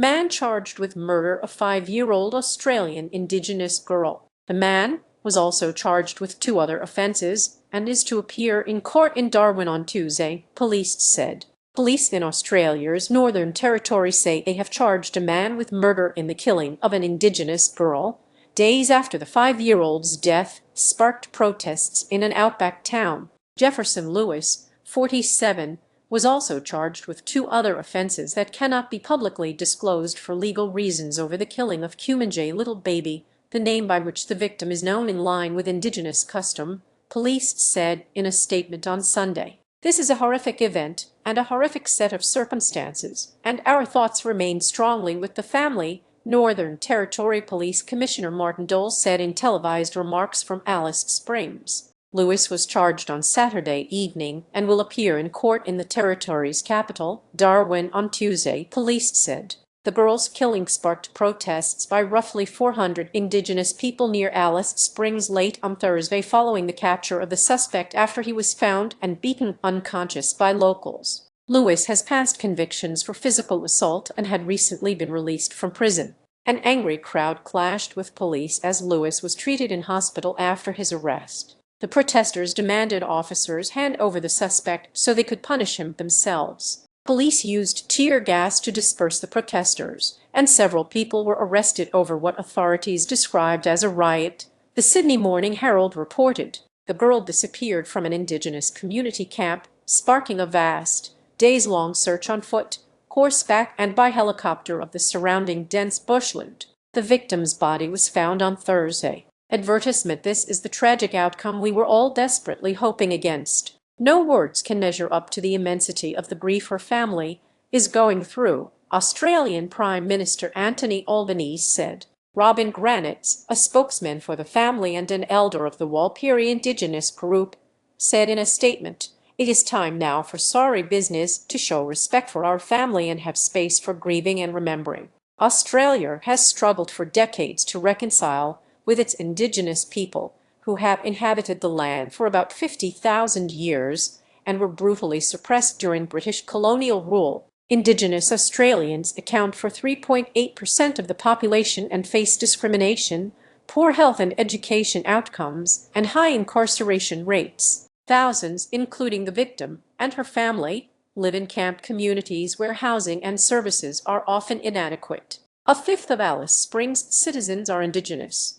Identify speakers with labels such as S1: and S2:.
S1: Man charged with murder of 5-year-old Australian Indigenous girl. The man was also charged with 2 other offences and is to appear in court in Darwin on Tuesday, police said. Police in Australia's Northern Territory say they have charged a man with murder in the killing of an Indigenous girl, days after the 5-year-old's death sparked protests in an outback town. Jefferson Lewis, 47, was also charged with 2 other offences that cannot be publicly disclosed for legal reasons over the killing of Kumanjayi Little Baby, the name by which the victim is known in line with Indigenous custom, police said in a statement on Sunday. This is a horrific event and a horrific set of circumstances, and our thoughts remain strongly with the family, Northern Territory Police Commissioner Martin Dole said in televised remarks from Alice Springs. Lewis was charged on Saturday evening and will appear in court in the territory's capital, Darwin, on Tuesday, police said. The girl's killing sparked protests by roughly 400 Indigenous people near Alice Springs late on Thursday following the capture of the suspect after he was found and beaten unconscious by locals. Lewis has passed convictions for physical assault and had recently been released from prison. An angry crowd clashed with police as Lewis was treated in hospital after his arrest. The protesters demanded officers hand over the suspect so they could punish him themselves. Police used tear gas to disperse the protesters, and several people were arrested over what authorities described as a riot, the Sydney Morning Herald reported. The girl disappeared from an Indigenous community camp, sparking a vast, days-long search on foot, horseback, and by helicopter of the surrounding dense bushland. The victim's body was found on Thursday. Advertisement: this is the tragic outcome we were all desperately hoping against. No words can measure up to the immensity of the grief her family is going through, Australian Prime Minister Anthony Albanese said. Robin Granitz, a spokesman for the family and an elder of the Walpiri Indigenous group, said in a statement, "It is time now for sorry business to show respect for our family and have space for grieving and remembering." Australia has struggled for decades to reconcile with its Indigenous people, who have inhabited the land for about 50,000 years and were brutally suppressed during British colonial rule. Indigenous Australians account for 3.8% of the population and face discrimination, poor health and education outcomes, and high incarceration rates. Thousands, including the victim and her family, live in camp communities where housing and services are often inadequate. A fifth of Alice Springs citizens are Indigenous.